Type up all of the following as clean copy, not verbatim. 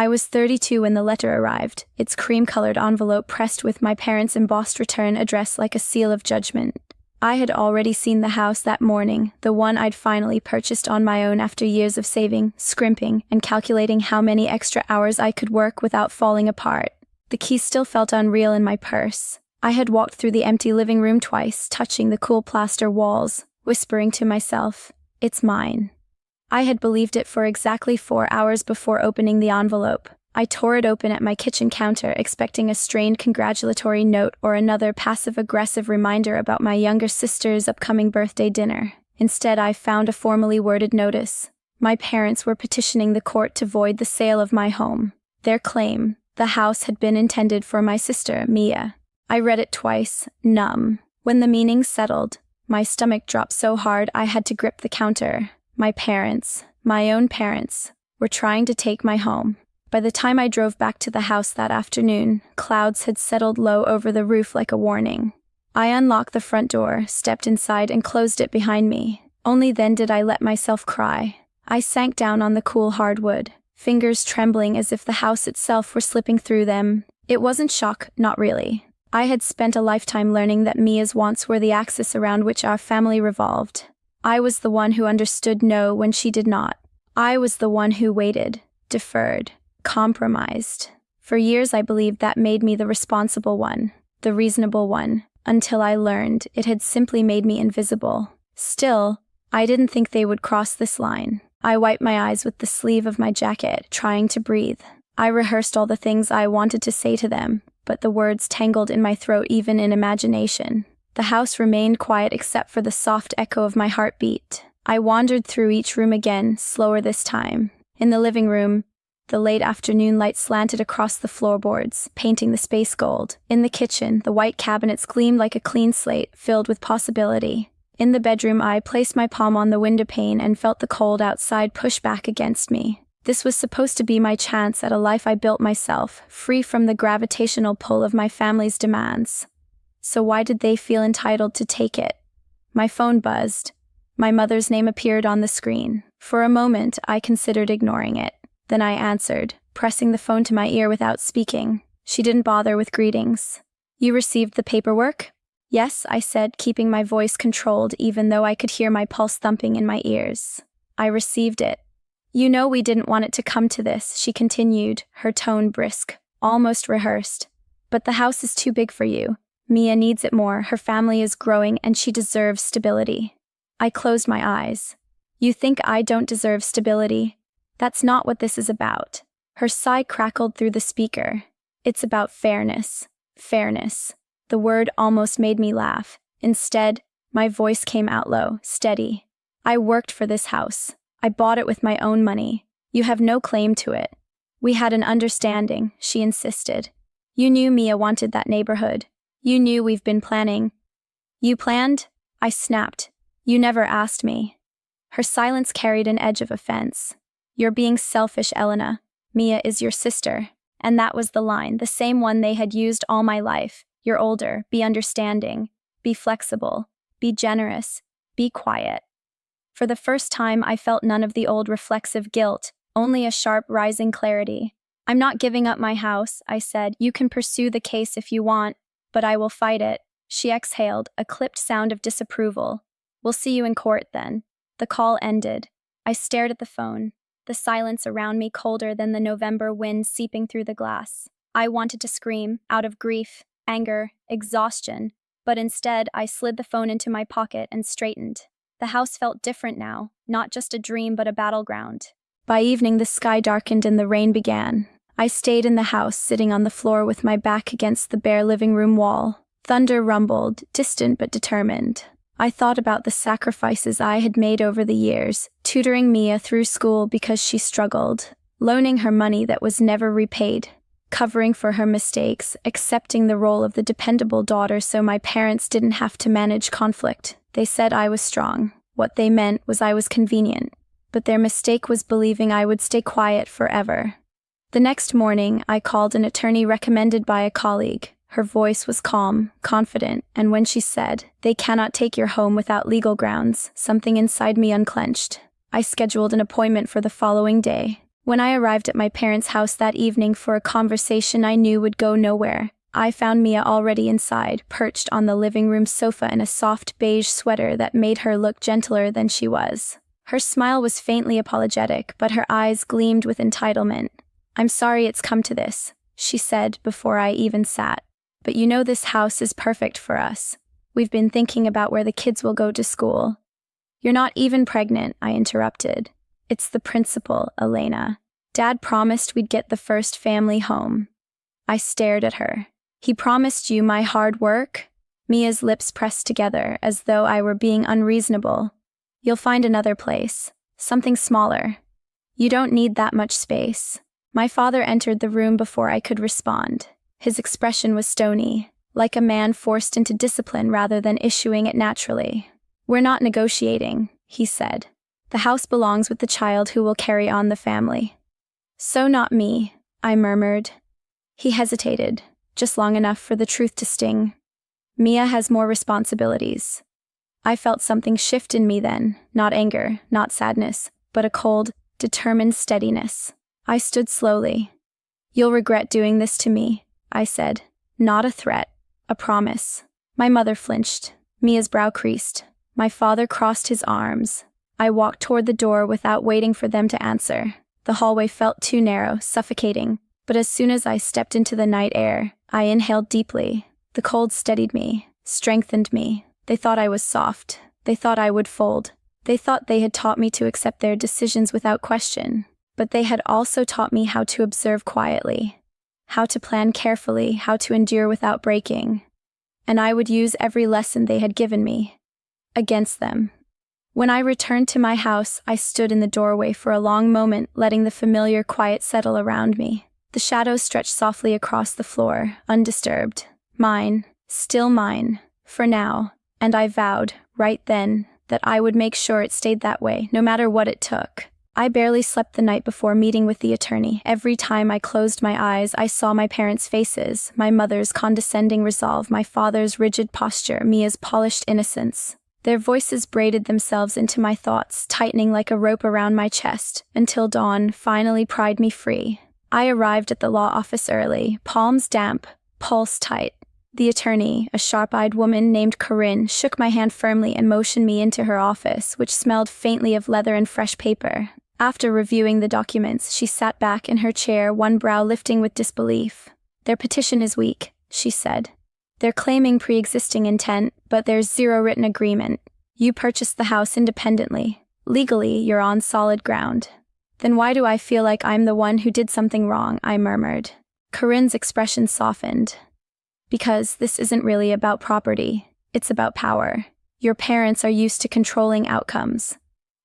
I was 32 when the letter arrived, its cream-colored envelope pressed with my parents' embossed return address like a seal of judgment. I had already seen the house that morning, the one I'd finally purchased on my own after years of saving, scrimping, and calculating how many extra hours I could work without falling apart. The key still felt unreal in my purse. I had walked through the empty living room twice, touching the cool plaster walls, whispering to myself, "It's mine." I had believed it for exactly 4 hours before opening the envelope. I tore it open at my kitchen counter, expecting a strained congratulatory note or another passive-aggressive reminder about my younger sister's upcoming birthday dinner. Instead, I found a formally worded notice. My parents were petitioning the court to void the sale of my home. Their claim, the house had been intended for my sister, Mia. I read it twice, numb. When the meaning settled, my stomach dropped so hard I had to grip the counter. My parents, my own parents, were trying to take my home. By the time I drove back to the house that afternoon, clouds had settled low over the roof like a warning. I unlocked the front door, stepped inside, and closed it behind me. Only then did I let myself cry. I sank down on the cool hardwood, fingers trembling as if the house itself were slipping through them. It wasn't shock, not really. I had spent a lifetime learning that Mia's wants were the axis around which our family revolved. I was the one who understood no when she did not. I was the one who waited, deferred, compromised. For years I believed that made me the responsible one, the reasonable one, until I learned it had simply made me invisible. Still, I didn't think they would cross this line. I wiped my eyes with the sleeve of my jacket, trying to breathe. I rehearsed all the things I wanted to say to them, but the words tangled in my throat even in imagination. The house remained quiet except for the soft echo of my heartbeat. I wandered through each room again, slower this time. In the living room, the late afternoon light slanted across the floorboards, painting the space gold. In the kitchen, the white cabinets gleamed like a clean slate, filled with possibility. In the bedroom, I placed my palm on the windowpane and felt the cold outside push back against me. This was supposed to be my chance at a life I built myself, free from the gravitational pull of my family's demands. So why did they feel entitled to take it? My phone buzzed. My mother's name appeared on the screen. For a moment, I considered ignoring it. Then I answered, pressing the phone to my ear without speaking. She didn't bother with greetings. "You received the paperwork?" "Yes," I said, keeping my voice controlled even though I could hear my pulse thumping in my ears. "I received it." "You know we didn't want it to come to this," she continued, her tone brisk, almost rehearsed. "But the house is too big for you. Mia needs it more, her family is growing, and she deserves stability." I closed my eyes. "You think I don't deserve stability? That's not what this is about." Her sigh crackled through the speaker. "It's about fairness. Fairness." The word almost made me laugh. Instead, my voice came out low, steady. "I worked for this house. I bought it with my own money. You have no claim to it." "We had an understanding," she insisted. "You knew Mia wanted that neighborhood. You knew we've been planning." "You planned?" I snapped. "You never asked me." Her silence carried an edge of offense. "You're being selfish, Elena. Mia is your sister." And that was the line, the same one they had used all my life. "You're older, be understanding, be flexible, be generous, be quiet." For the first time, I felt none of the old reflexive guilt, only a sharp rising clarity. "I'm not giving up my house," I said. "You can pursue the case if you want, but I will fight it." She exhaled, a clipped sound of disapproval. "We'll see you in court then." The call ended. I stared at the phone, the silence around me colder than the November wind seeping through the glass. I wanted to scream, out of grief, anger, exhaustion, but instead I slid the phone into my pocket and straightened. The house felt different now, not just a dream but a battleground. By evening the sky darkened and the rain began. I stayed in the house, sitting on the floor with my back against the bare living room wall. Thunder rumbled, distant but determined. I thought about the sacrifices I had made over the years, tutoring Mia through school because she struggled, loaning her money that was never repaid, covering for her mistakes, accepting the role of the dependable daughter so my parents didn't have to manage conflict. They said I was strong. What they meant was I was convenient. But their mistake was believing I would stay quiet forever. The next morning, I called an attorney recommended by a colleague. Her voice was calm, confident, and when she said, "They cannot take your home without legal grounds," something inside me unclenched. I scheduled an appointment for the following day. When I arrived at my parents' house that evening for a conversation I knew would go nowhere, I found Mia already inside, perched on the living room sofa in a soft beige sweater that made her look gentler than she was. Her smile was faintly apologetic, but her eyes gleamed with entitlement. "I'm sorry it's come to this," she said before I even sat. "But you know this house is perfect for us. We've been thinking about where the kids will go to school." "You're not even pregnant," I interrupted. "It's the principal, Elena. Dad promised we'd get the first family home." I stared at her. "He promised you my hard work?" Mia's lips pressed together, as though I were being unreasonable. "You'll find another place. Something smaller. You don't need that much space." My father entered the room before I could respond. His expression was stony, like a man forced into discipline rather than issuing it naturally. "We're not negotiating," he said. "The house belongs with the child who will carry on the family." "So not me," I murmured. He hesitated, just long enough for the truth to sting. "Mia has more responsibilities." I felt something shift in me then, not anger, not sadness, but a cold, determined steadiness. I stood slowly. "You'll regret doing this to me," I said. Not a threat, a promise. My mother flinched. Mia's brow creased. My father crossed his arms. I walked toward the door without waiting for them to answer. The hallway felt too narrow, suffocating, but as soon as I stepped into the night air, I inhaled deeply. The cold steadied me, strengthened me. They thought I was soft. They thought I would fold. They thought they had taught me to accept their decisions without question. But they had also taught me how to observe quietly, how to plan carefully, how to endure without breaking. And I would use every lesson they had given me against them. When I returned to my house, I stood in the doorway for a long moment, letting the familiar quiet settle around me. The shadows stretched softly across the floor, undisturbed. Mine, still mine, for now. And I vowed, right then, that I would make sure it stayed that way, no matter what it took. I barely slept the night before meeting with the attorney. Every time I closed my eyes, I saw my parents' faces, my mother's condescending resolve, my father's rigid posture, Mia's polished innocence. Their voices braided themselves into my thoughts, tightening like a rope around my chest, until dawn finally pried me free. I arrived at the law office early, palms damp, pulse tight. The attorney, a sharp-eyed woman named Corinne, shook my hand firmly and motioned me into her office, which smelled faintly of leather and fresh paper. After reviewing the documents, she sat back in her chair, one brow lifting with disbelief. "Their petition is weak," she said. "They're claiming pre-existing intent, but there's zero written agreement. You purchased the house independently. Legally, you're on solid ground." "Then why do I feel like I'm the one who did something wrong?" I murmured. Corinne's expression softened. "Because this isn't really about property. It's about power. Your parents are used to controlling outcomes."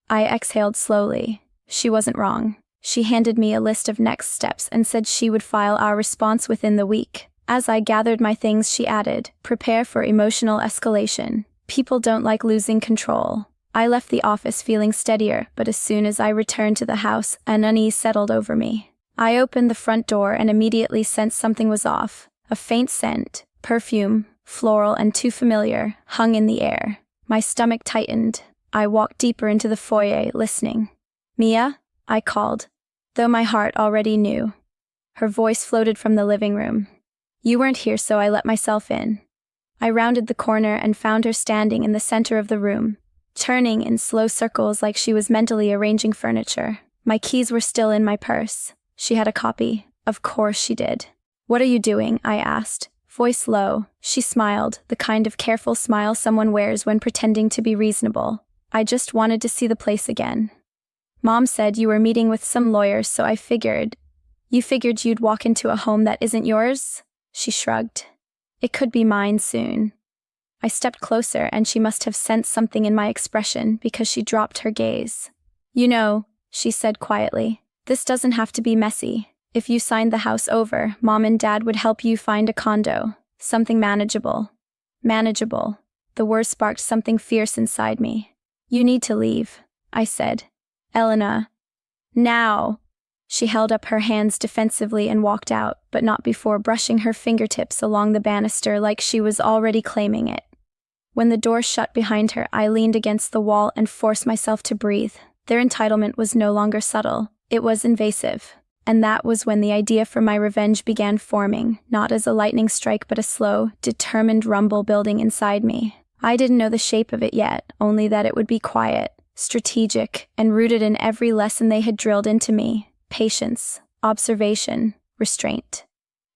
I exhaled slowly. She wasn't wrong. She handed me a list of next steps and said she would file our response within the week. As I gathered my things, she added, "Prepare for emotional escalation. People don't like losing control." I left the office feeling steadier, but as soon as I returned to the house, an unease settled over me. I opened the front door and immediately sensed something was off. A faint scent, perfume, floral and too familiar, hung in the air. My stomach tightened. I walked deeper into the foyer, listening. "Mia?" I called, though my heart already knew. Her voice floated from the living room. "You weren't here, so I let myself in." I rounded the corner and found her standing in the center of the room, turning in slow circles like she was mentally arranging furniture. My keys were still in my purse. She had a copy. Of course she did. "What are you doing?" I asked, voice low. She smiled, the kind of careful smile someone wears when pretending to be reasonable. "I just wanted to see the place again. Mom said you were meeting with some lawyers, so I figured." "You figured you'd walk into a home that isn't yours?" She shrugged. "It could be mine soon." I stepped closer, and she must have sensed something in my expression because she dropped her gaze. "You know," she said quietly, "this doesn't have to be messy. If you signed the house over, Mom and Dad would help you find a condo. Something manageable." Manageable. The word sparked something fierce inside me. "You need to leave," I said. "Elena." "Now." She held up her hands defensively and walked out, but not before brushing her fingertips along the banister like she was already claiming it. When the door shut behind her, I leaned against the wall and forced myself to breathe. Their entitlement was no longer subtle. It was invasive. And that was when the idea for my revenge began forming, not as a lightning strike but a slow, determined rumble building inside me. I didn't know the shape of it yet, only that it would be quiet, strategic, and rooted in every lesson they had drilled into me: patience, observation, restraint.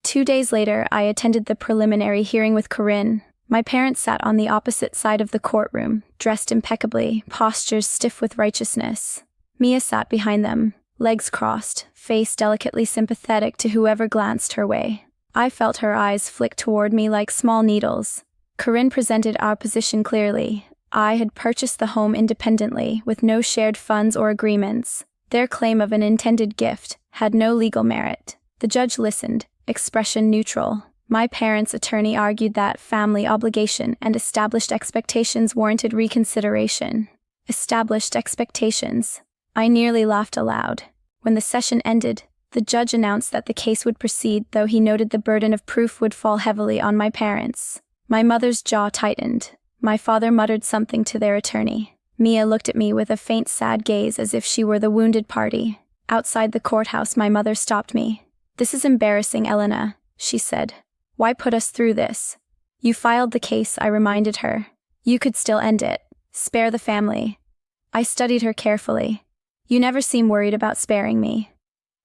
2 days later, I attended the preliminary hearing with Corinne. My parents sat on the opposite side of the courtroom, dressed impeccably, postures stiff with righteousness. Mia sat behind them, legs crossed, face delicately sympathetic to whoever glanced her way. I felt her eyes flick toward me like small needles. Corinne presented our position clearly. I had purchased the home independently, with no shared funds or agreements. Their claim of an intended gift had no legal merit. The judge listened, expression neutral. My parents' attorney argued that family obligation and established expectations warranted reconsideration. Established expectations. I nearly laughed aloud. When the session ended, the judge announced that the case would proceed, though he noted the burden of proof would fall heavily on my parents. My mother's jaw tightened. My father muttered something to their attorney. Mia looked at me with a faint, sad gaze as if she were the wounded party. Outside the courthouse, my mother stopped me. "This is embarrassing, Elena," she said. "Why put us through this?" "You filed the case," I reminded her. "You could still end it. Spare the family." I studied her carefully. "You never seem worried about sparing me."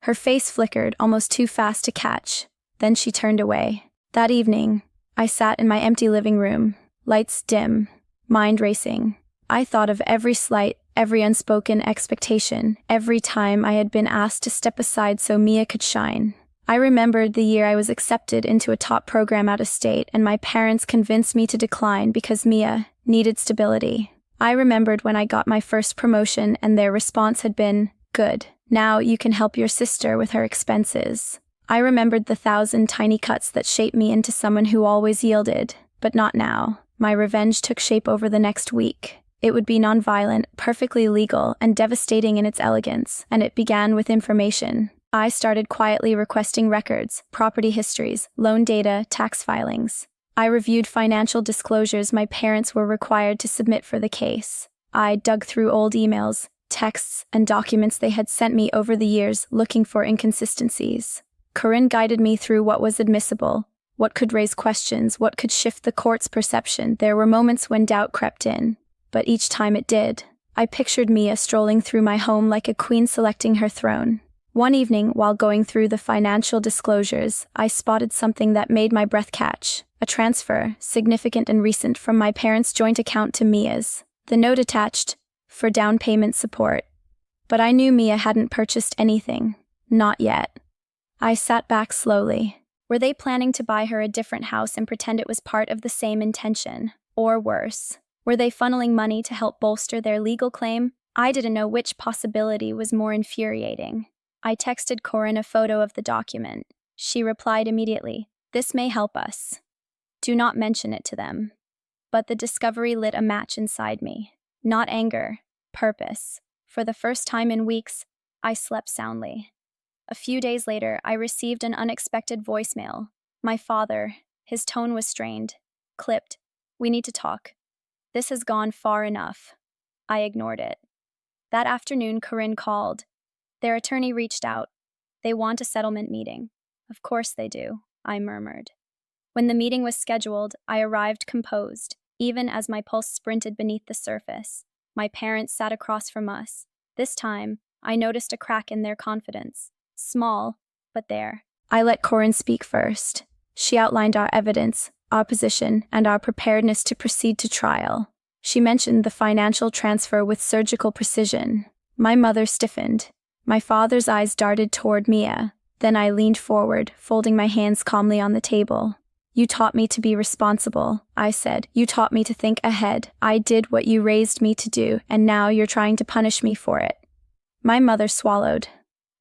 Her face flickered, almost too fast to catch. Then she turned away. That evening, I sat in my empty living room, lights dim, mind racing. I thought of every slight, every unspoken expectation, every time I had been asked to step aside so Mia could shine. I remembered the year I was accepted into a top program out of state, and my parents convinced me to decline because Mia needed stability. I remembered when I got my first promotion and their response had been, "Good. Now you can help your sister with her expenses." I remembered the 1,000 tiny cuts that shaped me into someone who always yielded, but not now. My revenge took shape over the next week. It would be nonviolent, perfectly legal, and devastating in its elegance, and it began with information. I started quietly requesting records, property histories, loan data, tax filings. I reviewed financial disclosures my parents were required to submit for the case. I dug through old emails, texts, and documents they had sent me over the years, looking for inconsistencies. Corinne guided me through what was admissible, what could raise questions, what could shift the court's perception. There were moments when doubt crept in, but each time it did, I pictured Mia strolling through my home like a queen selecting her throne. One evening, while going through the financial disclosures, I spotted something that made my breath catch: a transfer, significant and recent, from my parents' joint account to Mia's. The note attached, "For down payment support." But I knew Mia hadn't purchased anything. Not yet. I sat back slowly. Were they planning to buy her a different house and pretend it was part of the same intention? Or worse, were they funneling money to help bolster their legal claim? I didn't know which possibility was more infuriating. I texted Corinne a photo of the document. She replied immediately, "This may help us. Do not mention it to them." But the discovery lit a match inside me. Not anger, purpose. For the first time in weeks, I slept soundly. A few days later, I received an unexpected voicemail. My father. His tone was strained. Clipped. "We need to talk. This has gone far enough." I ignored it. That afternoon, Corinne called. Their attorney reached out. "They want a settlement meeting." "Of course they do," I murmured. When the meeting was scheduled, I arrived composed, even as my pulse sprinted beneath the surface. My parents sat across from us. This time, I noticed a crack in their confidence. Small, but there. I let Corinne speak first. She outlined our evidence, our position, and our preparedness to proceed to trial. She mentioned the financial transfer with surgical precision. My mother stiffened. My father's eyes darted toward Mia. Then I leaned forward, folding my hands calmly on the table. "You taught me to be responsible," I said. "You taught me to think ahead. I did what you raised me to do, and now you're trying to punish me for it." My mother swallowed.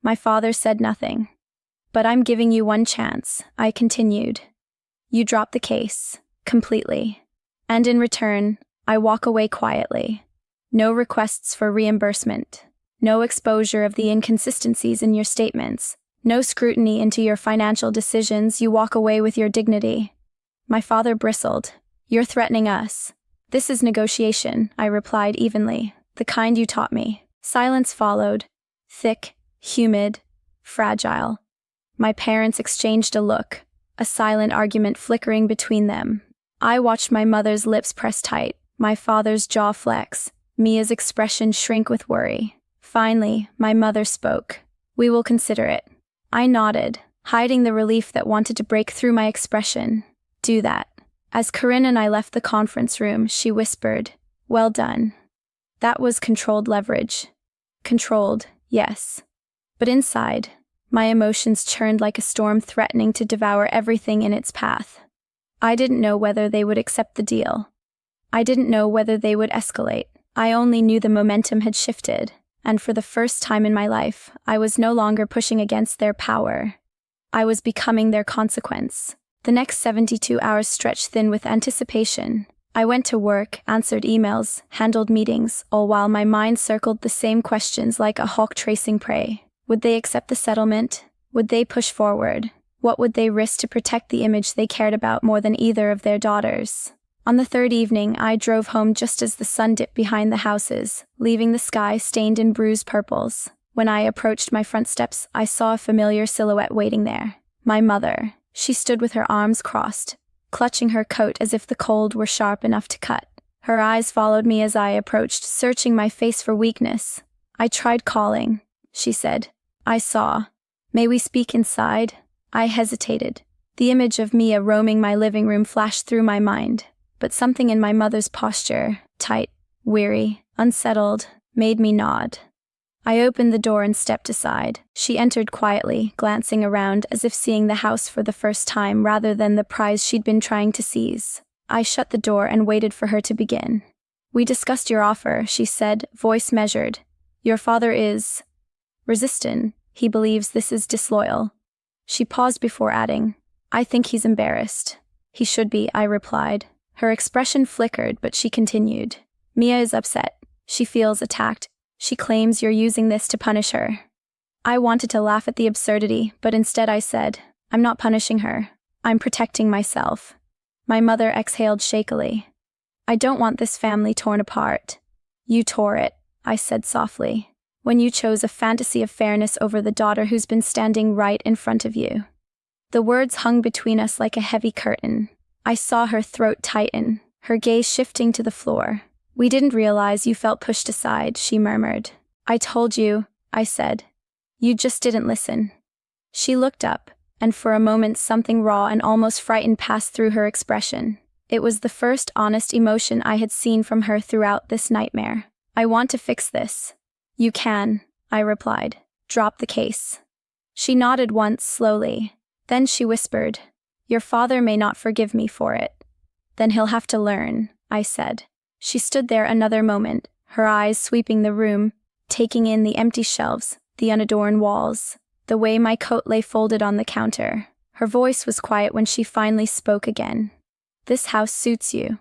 My father said nothing. "But I'm giving you one chance," I continued. "You drop the case, completely. And in return, I walk away quietly. No requests for reimbursement. No exposure of the inconsistencies in your statements. No scrutiny into your financial decisions. You walk away with your dignity." My father bristled. "You're threatening us." "This is negotiation," I replied evenly. "The kind you taught me." Silence followed. Thick, humid, fragile. My parents exchanged a look, a silent argument flickering between them. I watched my mother's lips press tight, my father's jaw flex, Mia's expression shrink with worry. Finally, my mother spoke. "We will consider it." I nodded, hiding the relief that wanted to break through my expression. "Do that." As Corinne and I left the conference room, she whispered, "Well done." That was controlled leverage. Controlled, yes. But inside, my emotions churned like a storm threatening to devour everything in its path. I didn't know whether they would accept the deal. I didn't know whether they would escalate. I only knew the momentum had shifted, and for the first time in my life, I was no longer pushing against their power. I was becoming their consequence. The next 72 hours stretched thin with anticipation. I went to work, answered emails, handled meetings, all while my mind circled the same questions like a hawk tracing prey. Would they accept the settlement? Would they push forward? What would they risk to protect the image they cared about more than either of their daughters? On the third evening, I drove home just as the sun dipped behind the houses, leaving the sky stained in bruised purples. When I approached my front steps, I saw a familiar silhouette waiting there. My mother. She stood with her arms crossed, clutching her coat as if the cold were sharp enough to cut. Her eyes followed me as I approached, searching my face for weakness. "I tried calling," she said. "I saw. May we speak inside?" I hesitated. The image of Mia roaming my living room flashed through my mind, but something in my mother's posture, tight, weary, unsettled, made me nod. I opened the door and stepped aside. She entered quietly, glancing around as if seeing the house for the first time rather than the prize she'd been trying to seize. I shut the door and waited for her to begin. "We discussed your offer," she said, voice measured. "Your father is resistant. He believes this is disloyal." She paused before adding, "I think he's embarrassed." "He should be," I replied. Her expression flickered, but she continued. "Mia is upset. She feels attacked. She claims you're using this to punish her." I wanted to laugh at the absurdity, but instead I said, "I'm not punishing her. I'm protecting myself." My mother exhaled shakily. "I don't want this family torn apart." "You tore it," I said softly, "when you chose a fantasy of fairness over the daughter who's been standing right in front of you." The words hung between us like a heavy curtain. I saw her throat tighten, her gaze shifting to the floor. "We didn't realize you felt pushed aside," she murmured. "I told you," I said. "You just didn't listen." She looked up, and for a moment something raw and almost frightened passed through her expression. It was the first honest emotion I had seen from her throughout this nightmare. "I want to fix this." "You can," I replied. "Drop the case." She nodded once, slowly. Then she whispered, "Your father may not forgive me for it." "Then he'll have to learn," I said. She stood there another moment, her eyes sweeping the room, taking in the empty shelves, the unadorned walls, the way my coat lay folded on the counter. Her voice was quiet when she finally spoke again. "This house suits you."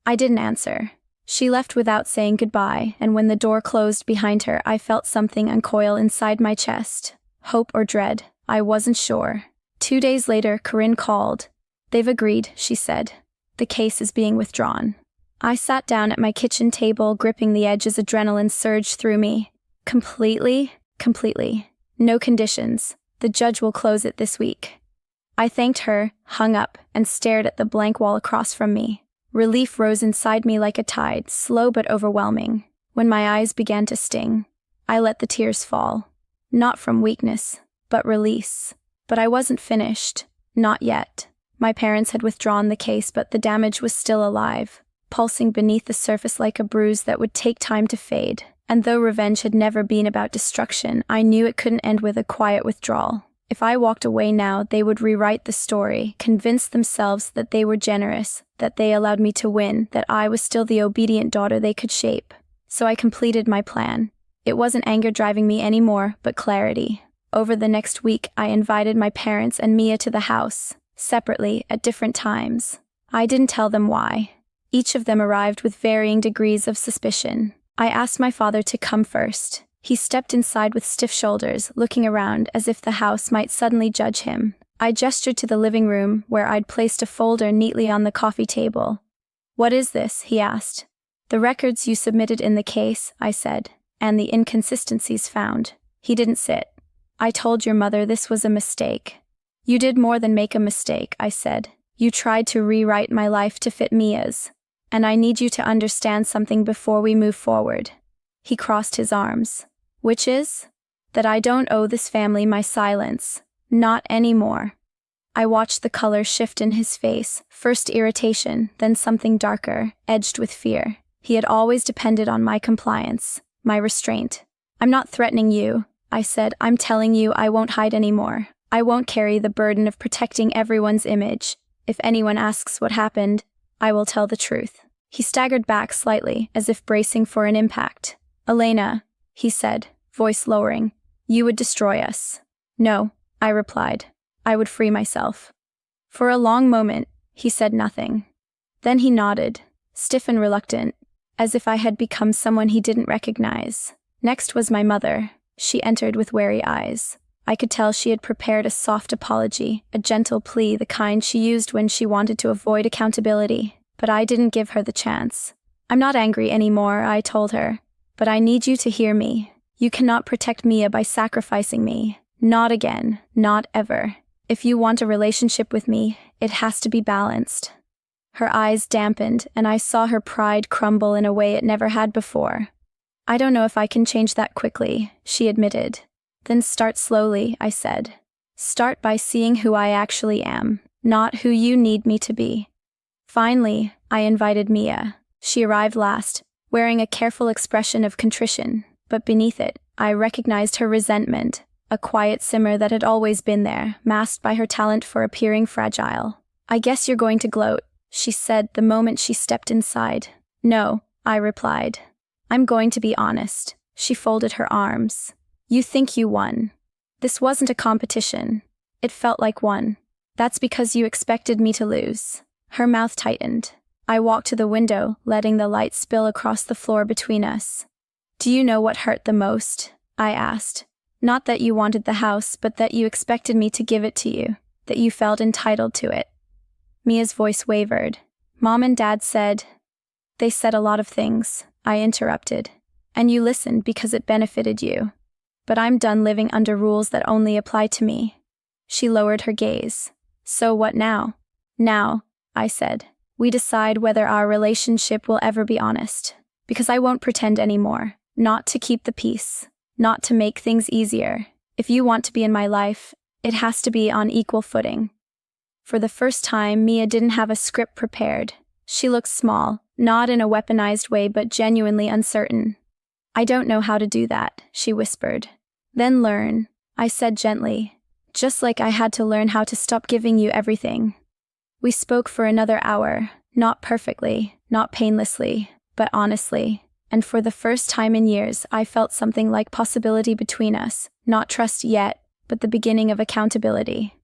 I didn't answer. She left without saying goodbye, and when the door closed behind her, I felt something uncoil inside my chest. Hope or dread, I wasn't sure. 2 days later, Corinne called. "They've agreed," she said. "The case is being withdrawn." I sat down at my kitchen table, gripping the edge as adrenaline surged through me. Completely. No conditions. The judge will close it this week." I thanked her, hung up, and stared at the blank wall across from me. Relief rose inside me like a tide, slow but overwhelming. When my eyes began to sting, I let the tears fall. Not from weakness, but release. But I wasn't finished. Not yet. My parents had withdrawn the case, but the damage was still alive, pulsing beneath the surface like a bruise that would take time to fade. And though revenge had never been about destruction, I knew it couldn't end with a quiet withdrawal. If I walked away now, they would rewrite the story, convince themselves that they were generous, that they allowed me to win, that I was still the obedient daughter they could shape. So I completed my plan. It wasn't anger driving me anymore, but clarity. Over the next week, I invited my parents and Mia to the house, separately, at different times. I didn't tell them why. Each of them arrived with varying degrees of suspicion. I asked my father to come first. He stepped inside with stiff shoulders, looking around as if the house might suddenly judge him. I gestured to the living room, where I'd placed a folder neatly on the coffee table. "What is this?" he asked. "The records you submitted in the case," I said, "and the inconsistencies found." He didn't sit. I told your mother this was a mistake. You did more than make a mistake, I said. You tried to rewrite my life to fit Mia's. And I need you to understand something before we move forward. He crossed his arms. Which is? That I don't owe this family my silence. Not anymore. I watched the color shift in his face, first irritation, then something darker, edged with fear. He had always depended on my compliance, my restraint. I'm not threatening you, I said. I'm telling you I won't hide anymore. I won't carry the burden of protecting everyone's image. If anyone asks what happened, I will tell the truth. He staggered back slightly, as if bracing for an impact. Elena, he said, voice lowering, you would destroy us. No, I replied. I would free myself. For a long moment, he said nothing. Then he nodded, stiff and reluctant, as if I had become someone he didn't recognize. Next was my mother. She entered with wary eyes. I could tell she had prepared a soft apology, a gentle plea, the kind she used when she wanted to avoid accountability. But I didn't give her the chance. I'm not angry anymore, I told her. But I need you to hear me. You cannot protect Mia by sacrificing me. Not again. Not ever. If you want a relationship with me, it has to be balanced. Her eyes dampened, and I saw her pride crumble in a way it never had before. I don't know if I can change that quickly, she admitted. Then start slowly, I said. Start by seeing who I actually am, not who you need me to be. Finally, I invited Mia. She arrived last, wearing a careful expression of contrition, but beneath it, I recognized her resentment, a quiet simmer that had always been there, masked by her talent for appearing fragile. I guess you're going to gloat, she said the moment she stepped inside. No, I replied. I'm going to be honest. She folded her arms. You think you won. This wasn't a competition. It felt like one. That's because you expected me to lose. Her mouth tightened. I walked to the window, letting the light spill across the floor between us. Do you know what hurt the most? I asked. Not that you wanted the house, but that you expected me to give it to you, that you felt entitled to it. Mia's voice wavered. Mom and Dad said... They said a lot of things, I interrupted. And you listened because it benefited you. But I'm done living under rules that only apply to me. She lowered her gaze. So what now? Now, I said, we decide whether our relationship will ever be honest. Because I won't pretend anymore. Not to keep the peace. Not to make things easier. If you want to be in my life, it has to be on equal footing. For the first time, Mia didn't have a script prepared. She looked small, not in a weaponized way but genuinely uncertain. I don't know how to do that, she whispered. Then learn, I said gently. Just like I had to learn how to stop giving you everything. We spoke for another hour, not perfectly, not painlessly, but honestly. And for the first time in years, I felt something like possibility between us, not trust yet, but the beginning of accountability.